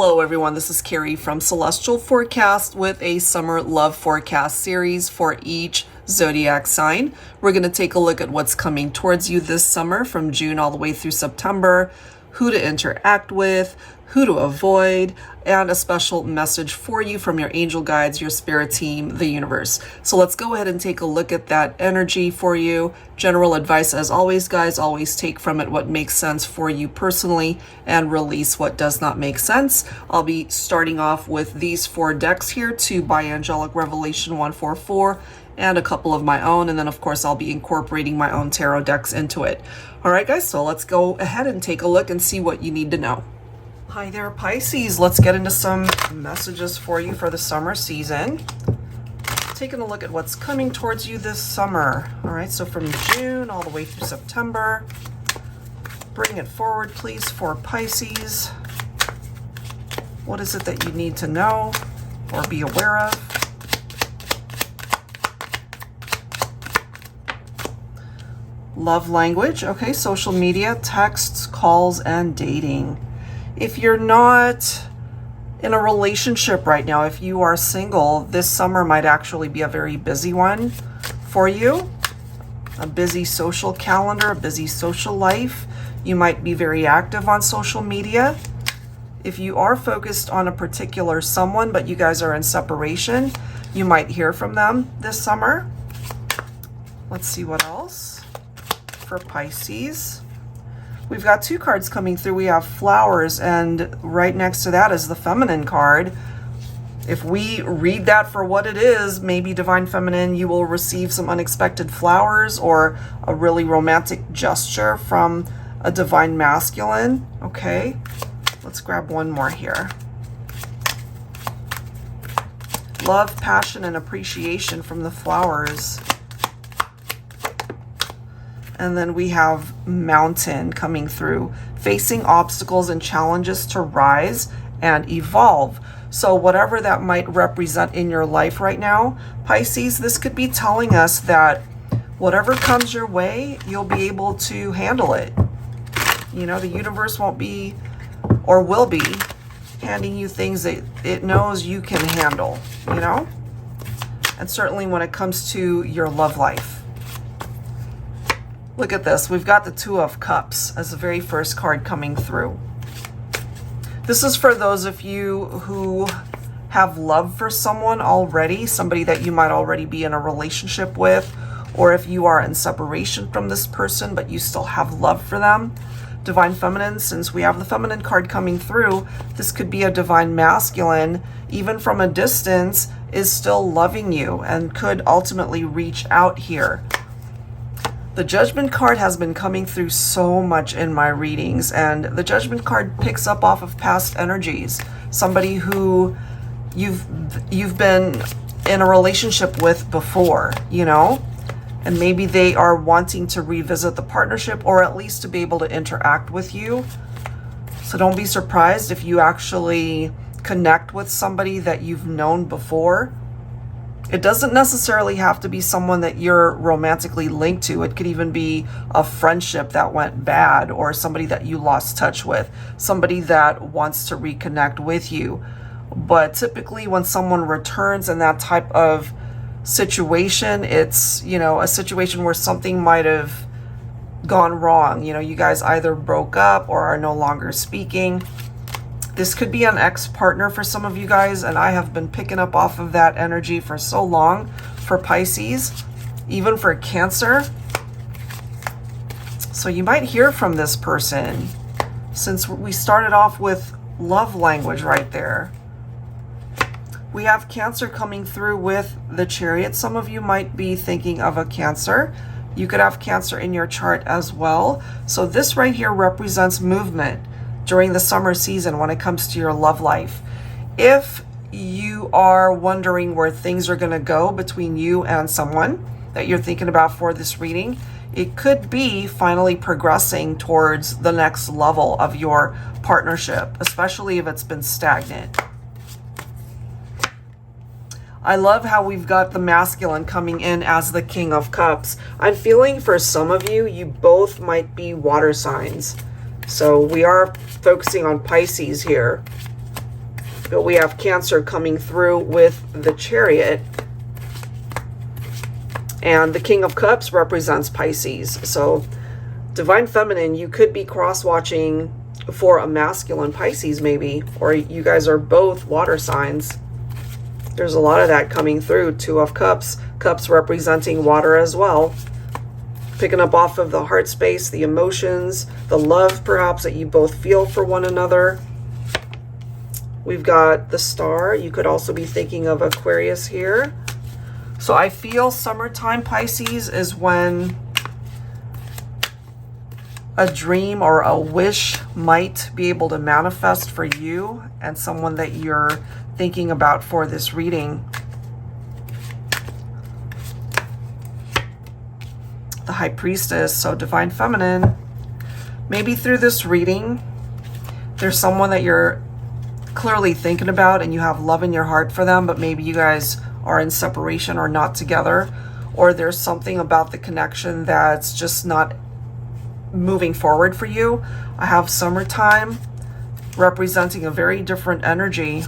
Hello everyone, this is Carrie from Celestial Forecast with a summer love forecast series for each zodiac sign. We're going to take a look at what's coming towards you this summer from June all the way through September, who to interact with, who to avoid, and a special message for you from your angel guides, your spirit team, the universe. So let's go ahead and take a look at that energy for you. General advice as always, guys, always take from it what makes sense for you personally and release what does not make sense. I'll be starting off with these 4 decks here, 2 by Angelic Revelation 144 and a couple of my own, and then of course I'll be incorporating my own tarot decks into it. All right guys, so let's go ahead and take a look and see what you need to know. Hi there, Pisces. Let's get into some messages for you for the summer season. Taking a look at what's coming towards you this summer. All right, so from June all the way through September. Bring it forward, please, for Pisces. What is it that you need to know or be aware of? Love language. Okay, social media, texts, calls, and dating. If you're not in a relationship right now, if you are single, this summer might actually be a very busy one for you. A busy social calendar, a busy social life. You might be very active on social media. If you are focused on a particular someone, but you guys are in separation, you might hear from them this summer. Let's see what else for Pisces. We've got 2 cards coming through. We have flowers, and right next to that is the feminine card. If we read that for what it is, maybe divine feminine, you will receive some unexpected flowers or a really romantic gesture from a divine masculine. Okay, let's grab one more here. Love, passion, and appreciation from the flowers. And then we have mountain coming through, facing obstacles and challenges to rise and evolve. So whatever that might represent in your life right now, Pisces, this could be telling us that whatever comes your way, you'll be able to handle it. You know, the universe won't be or will be handing you things that it knows you can handle, you know? And certainly when it comes to your love life. Look at this. We've got the 2 of Cups as the very first card coming through. This is for those of you who have love for someone already, somebody that you might already be in a relationship with, or if you are in separation from this person, but you still have love for them. Divine feminine, since we have the feminine card coming through, this could be a divine masculine, even from a distance, is still loving you and could ultimately reach out here. The Judgment card has been coming through so much in my readings, and the Judgment card picks up off of past energies. Somebody who you've been in a relationship with before, you know? And maybe they are wanting to revisit the partnership or at least to be able to interact with you. So don't be surprised if you actually connect with somebody that you've known before. It doesn't necessarily have to be someone that you're romantically linked to. It could even be a friendship that went bad or somebody that you lost touch with, somebody that wants to reconnect with you. But typically when someone returns in that type of situation, it's, you know, a situation where something might have gone wrong. You know, you guys either broke up or are no longer speaking. This could be an ex-partner for some of you guys, and I have been picking up off of that energy for so long for Pisces, even for Cancer. So you might hear from this person, since we started off with love language right there. We have Cancer coming through with the Chariot. Some of you might be thinking of a Cancer. You could have Cancer in your chart as well. So this right here represents movement during the summer season when it comes to your love life. If you are wondering where things are going to go between you and someone that you're thinking about for this reading, it could be finally progressing towards the next level of your partnership, especially if it's been stagnant. I love how we've got the masculine coming in as the King of Cups. I'm feeling for some of you, you both might be water signs. So we are focusing on Pisces here. But we have Cancer coming through with the Chariot. And the King of Cups represents Pisces. So Divine Feminine, you could be cross-watching for a masculine Pisces maybe. Or you guys are both water signs. There's a lot of that coming through. Two of Cups. Cups representing water as well. Picking up off of the heart space, the emotions, the love perhaps that you both feel for one another. We've got the Star. You could also be thinking of Aquarius here. So I feel summertime Pisces is when a dream or a wish might be able to manifest for you and someone that you're thinking about for this reading. The High Priestess, so Divine Feminine. Maybe through this reading, there's someone that you're clearly thinking about and you have love in your heart for them, but maybe you guys are in separation or not together, or there's something about the connection that's just not moving forward for you. I have summertime representing a very different energy.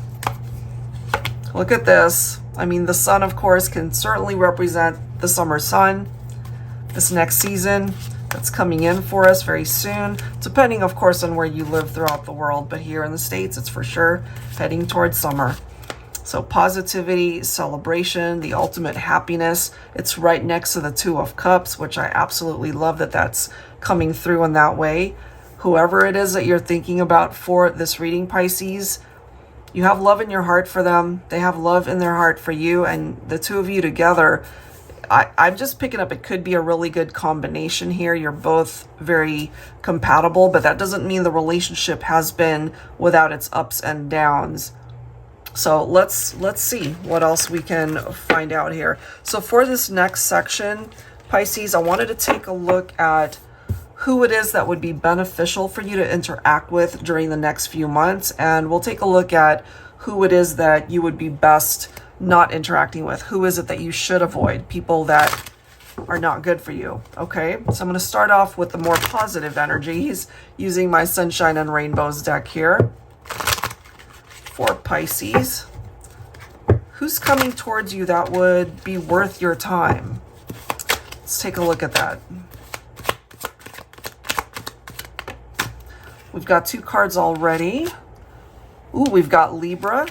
Look at this. I mean, the sun, of course, can certainly represent the summer sun. This next season that's coming in for us very soon, depending, of course, on where you live throughout the world. But here in the States, it's for sure heading towards summer. So positivity, celebration, the ultimate happiness. It's right next to the Two of Cups, which I absolutely love that that's coming through in that way. Whoever it is that you're thinking about for this reading, Pisces, you have love in your heart for them. They have love in their heart for you. And the two of you together, I'm just picking up, it could be a really good combination here. You're both very compatible, but that doesn't mean the relationship has been without its ups and downs. So let's see what else we can find out here. So for this next section, Pisces, I wanted to take a look at who it is that would be beneficial for you to interact with during the next few months. And we'll take a look at who it is that you would be best not interacting with. Who is it that you should avoid? People that are not good for you. Okay, so I'm going to start off with the more positive energies using my Sunshine and Rainbows deck here. For Pisces, who's coming towards you that would be worth your time? Let's take a look at that. We've got two cards already. Ooh, we've got Libra.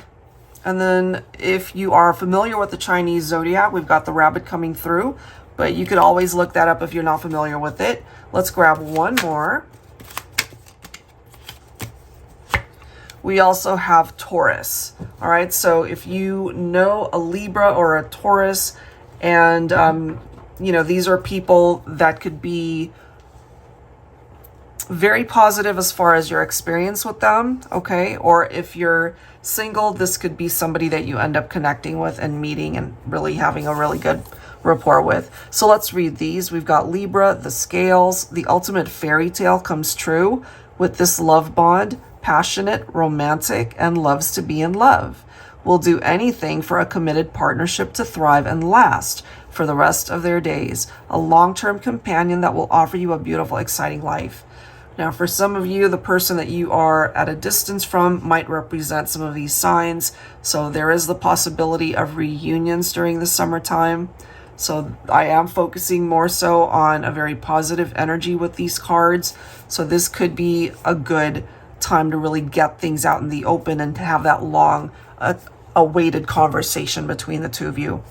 And then if you are familiar with the Chinese zodiac, we've got the rabbit coming through, but you could always look that up if you're not familiar with it. Let's grab one more. We also have Taurus. All right, so if you know a Libra or a Taurus, and you know, these are people that could be very positive as far as your experience with them, okay? Or if you're single, this could be somebody that you end up connecting with and meeting and really having a really good rapport with. So let's read these. We've got Libra, the scales, the ultimate fairy tale comes true with this love bond, passionate, romantic, and loves to be in love. Will do anything for a committed partnership to thrive and last for the rest of their days. A long-term companion that will offer you a beautiful, exciting life. Now, for some of you, the person that you are at a distance from might represent some of these signs. So there is the possibility of reunions during the summertime. So I am focusing more so on a very positive energy with these cards. So this could be a good time to really get things out in the open and to have that long awaited conversation between the two of you.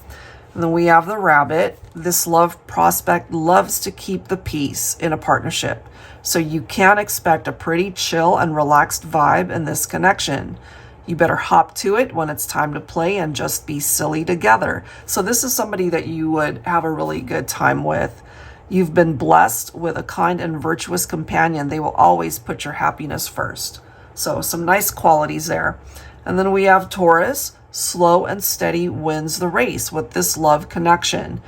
And then we have the rabbit. This love prospect loves to keep the peace in a partnership. So you can expect a pretty chill and relaxed vibe in this connection. You better hop to it when it's time to play and just be silly together. So this is somebody that you would have a really good time with. You've been blessed with a kind and virtuous companion. They will always put your happiness first. So some nice qualities there. And then we have Taurus. Slow and steady wins the race with this love connection.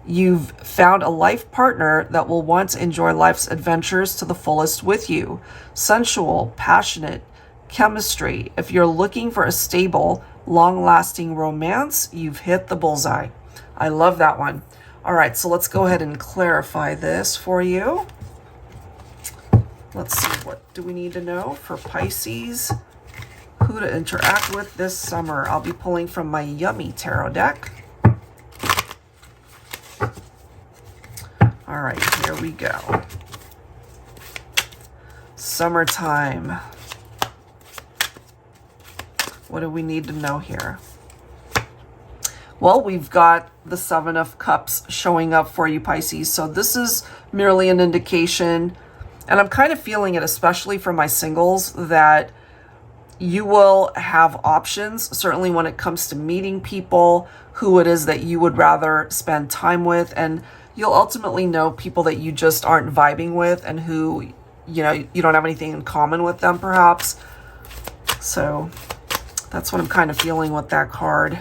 You've found a life partner that will want to enjoy life's adventures to the fullest with you. Sensual, passionate, chemistry. If you're looking for a stable, long-lasting romance, you've hit the bullseye. I love that one. All right, so let's go ahead and clarify this for you. Let's see, what do we need to know for Pisces? Who to interact with this summer. I'll be pulling from my Yummy Tarot deck. All right, here we go. Summertime. What do we need to know here? Well, we've got the Seven of Cups showing up for you, Pisces. So this is merely an indication, and I'm kind of feeling it, especially for my singles, that you will have options, certainly when it comes to meeting people, who it is that you would rather spend time with, and you'll ultimately know people that you just aren't vibing with and who, you know, you don't have anything in common with them, perhaps. So that's what I'm kind of feeling with that card.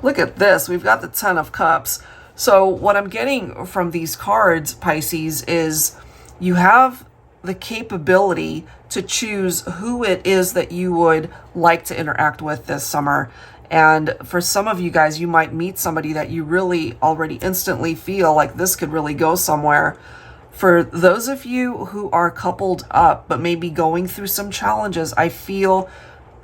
Look at this. We've got the Ten of Cups. So what I'm getting from these cards, Pisces, is you have the capability to choose who it is that you would like to interact with this summer. And for some of you guys, you might meet somebody that you really already instantly feel like this could really go somewhere. For those of you who are coupled up but maybe going through some challenges, I feel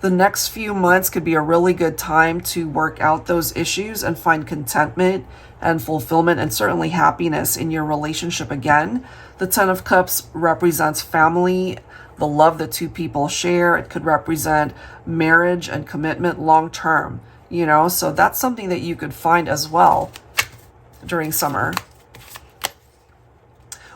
the next few months could be a really good time to work out those issues and find contentment and fulfillment and certainly happiness in your relationship again. The Ten of Cups represents family, the love that two people share. It could represent marriage and commitment long term, you know, so that's something that you could find as well during summer.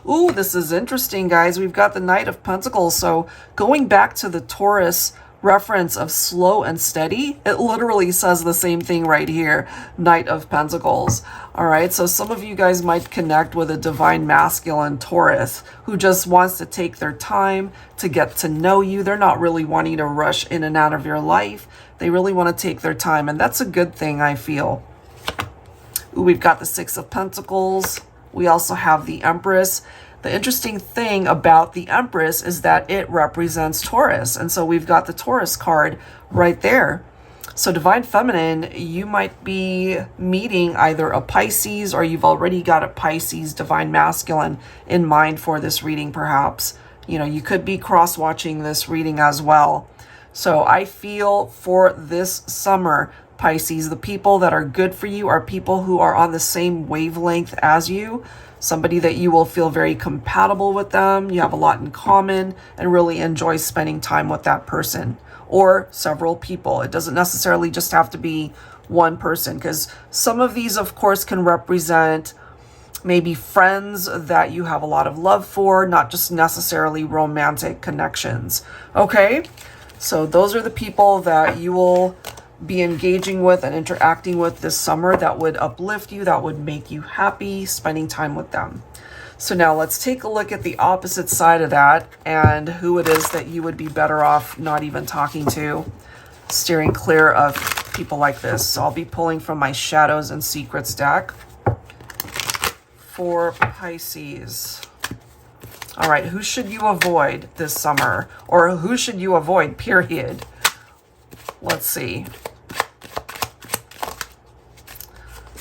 Ooh, this is interesting, guys. We've got the Knight of Pentacles. So going back to the Taurus reference of slow and steady, it literally says the same thing right here, Knight of Pentacles. All right, so some of you guys might connect with a divine masculine Taurus who just wants to take their time to get to know you. They're not really wanting to rush in and out of your life. They really want to take their time, and that's a good thing, I feel. Ooh, we've got the Six of Pentacles. We also have the Empress. The interesting thing about the Empress is that it represents Taurus. And so we've got the Taurus card right there. So Divine Feminine, you might be meeting either a Pisces or you've already got a Pisces Divine Masculine in mind for this reading, perhaps. You know, you could be cross-watching this reading as well. So I feel for this summer, Pisces, the people that are good for you are people who are on the same wavelength as you. Somebody that you will feel very compatible with them. You have a lot in common and really enjoy spending time with that person or several people. It doesn't necessarily just have to be one person, because some of these, of course, can represent maybe friends that you have a lot of love for, not just necessarily romantic connections. Okay, so those are the people that you will be engaging with and interacting with this summer that would uplift you, that would make you happy, spending time with them. So now let's take a look at the opposite side of that and who it is that you would be better off not even talking to, steering clear of people like this. So I'll be pulling from my Shadows and Secrets deck for Pisces. All right, who should you avoid this summer? Or who should you avoid, period? Let's see.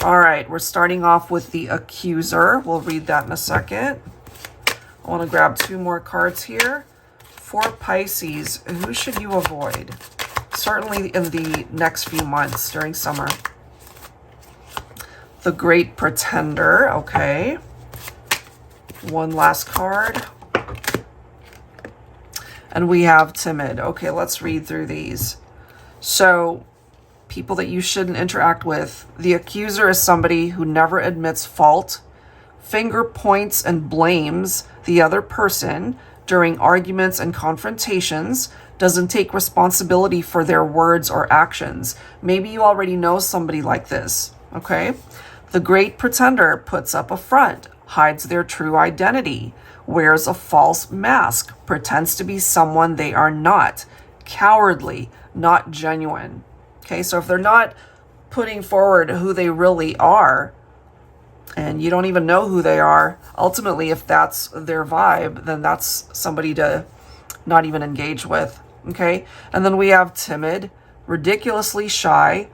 All right, we're starting off with the Accuser. We'll read that in a second. I want to grab two more cards here. For Pisces, who should you avoid? Certainly in the next few months during summer. The Great Pretender, okay. One last card. And we have Timid. Okay, let's read through these. So, people that you shouldn't interact with. The Accuser is somebody who never admits fault, finger points and blames the other person during arguments and confrontations, doesn't take responsibility for their words or actions. Maybe you already know somebody like this, okay? The Great Pretender puts up a front, hides their true identity, wears a false mask, pretends to be someone they are not, cowardly, not genuine. Okay, so if they're not putting forward who they really are, and you don't even know who they are, ultimately, if that's their vibe, then that's somebody to not even engage with. Okay, and then we have Timid, ridiculously shy,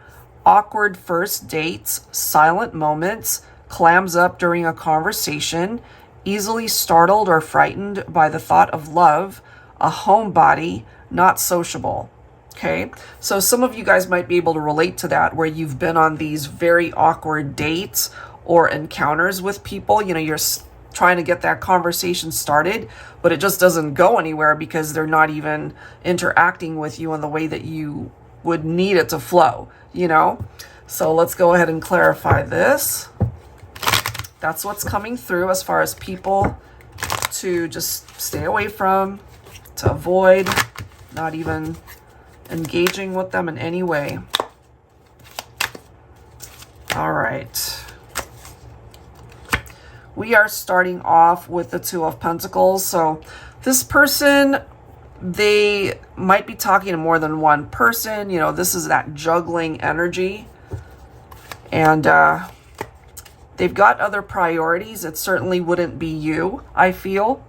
awkward first dates, silent moments, clams up during a conversation, easily startled or frightened by the thought of love, a homebody, not sociable. Okay, so some of you guys might be able to relate to that, where you've been on these very awkward dates or encounters with people. You know, you're trying to get that conversation started, but it just doesn't go anywhere because they're not even interacting with you in the way that you would need it to flow, you know? So let's go ahead and clarify this. That's what's coming through as far as people to just stay away from, to avoid, not even engaging with them in any way. All right. We are starting off with the Two of Pentacles. So this person, they might be talking to more than one person. You know, this is that juggling energy. And they've got other priorities. It certainly wouldn't be you, I feel.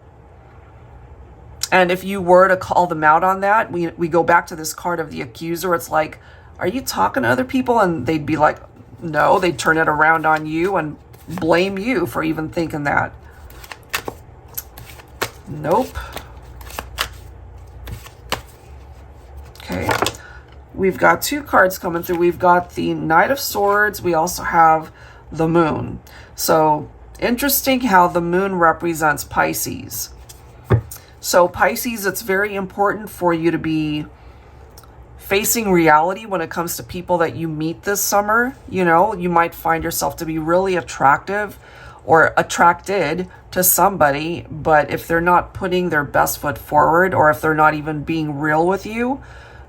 And if you were to call them out on that, we go back to this card of the accuser. It's like, are you talking to other people? And they'd be like, no. They'd turn it around on you and blame you for even thinking that. Nope. Okay. We've got two cards coming through. We've got the Knight of Swords. We also have the Moon. So interesting how the Moon represents Pisces. So Pisces, it's very important for you to be facing reality when it comes to people that you meet this summer. You know, you might find yourself to be really attractive or attracted to somebody, but if they're not putting their best foot forward, or if they're not even being real with you,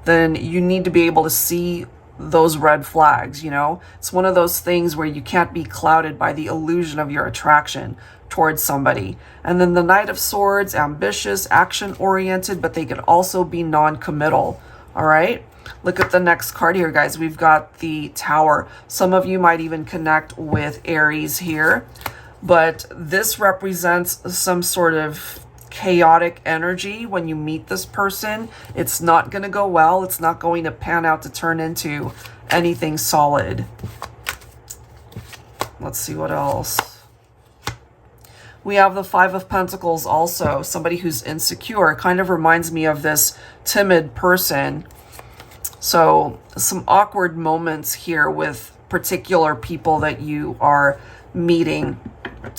then you need to be able to see those red flags. You know, it's one of those things where you can't be clouded by the illusion of your attraction towards somebody. And then the Knight of Swords, ambitious, action-oriented, but they could also be non-committal. All right, look at the next card here, guys. We've got the Tower. Some of you might even connect with Aries here, but this represents some sort of chaotic energy when you meet this person. It's not going to go well. It's not going to pan out to turn into anything solid. Let's see what else. We have the Five of Pentacles also. Somebody who's insecure. Kind of reminds me of this timid person. So some awkward moments here with particular people that you are meeting.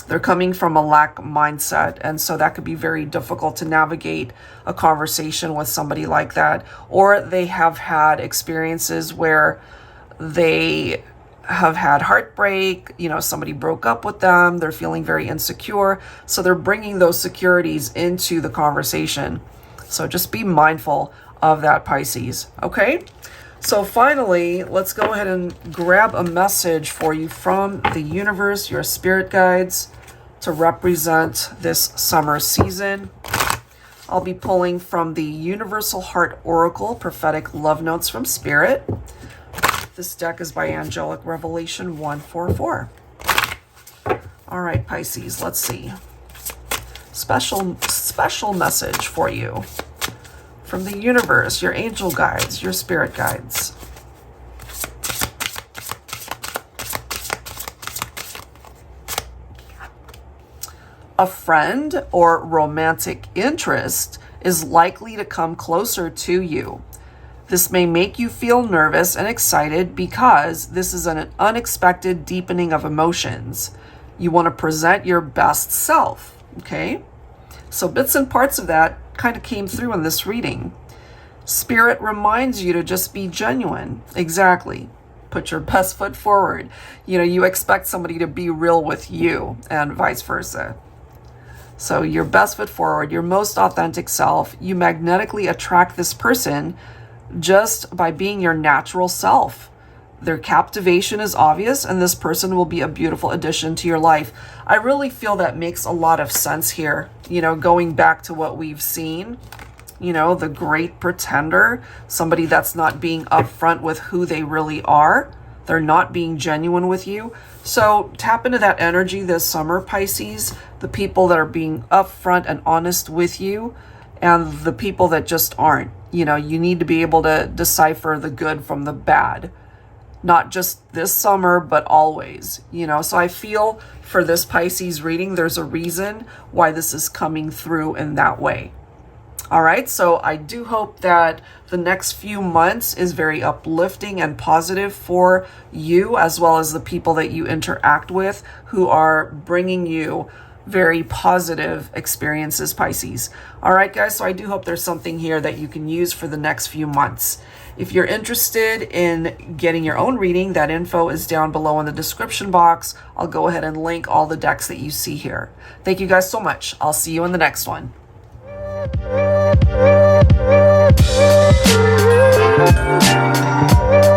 They're coming from a lack mindset, and so that could be very difficult to navigate a conversation with somebody like that. Or they have had experiences where they have had heartbreak, you know, somebody broke up with them, they're feeling very insecure, so they're bringing those securities into the conversation. So just be mindful of that, Pisces. Okay, so finally, let's go ahead and grab a message for you from the universe, your spirit guides, to represent this summer season. I'll be pulling from the Universal Heart Oracle, Prophetic Love Notes from Spirit. This deck is by Angelic Revelation 144. All right, Pisces, let's see. Special message for you from the universe, your angel guides, your spirit guides. A friend or romantic interest is likely to come closer to you. This may make you feel nervous and excited because this is an unexpected deepening of emotions. You want to present your best self, okay? So bits and parts of that kind of came through in this reading. Spirit reminds you to just be genuine. Exactly. Put your best foot forward. You know, you expect somebody to be real with you and vice versa. So your best foot forward, your most authentic self, you magnetically attract this person just by being your natural self. Their captivation is obvious, and this person will be a beautiful addition to your life. I really feel that makes a lot of sense here. You know, going back to what we've seen, you know, the great pretender, somebody that's not being upfront with who they really are. They're not being genuine with you. So tap into that energy this summer, Pisces. The people that are being upfront and honest with you, and the people that just aren't. You know, you need to be able to decipher the good from the bad. Not just this summer, but always. You know, so I feel for this Pisces reading, there's a reason why this is coming through in that way. All right, so I do hope that the next few months is very uplifting and positive for you, as well as the people that you interact with who are bringing you very positive experiences, Pisces. All right, guys, so I do hope there's something here that you can use for the next few months. If you're interested in getting your own reading, that info is down below in the description box. I'll go ahead and link all the decks that you see here. Thank you guys so much. I'll see you in the next one. Thank you.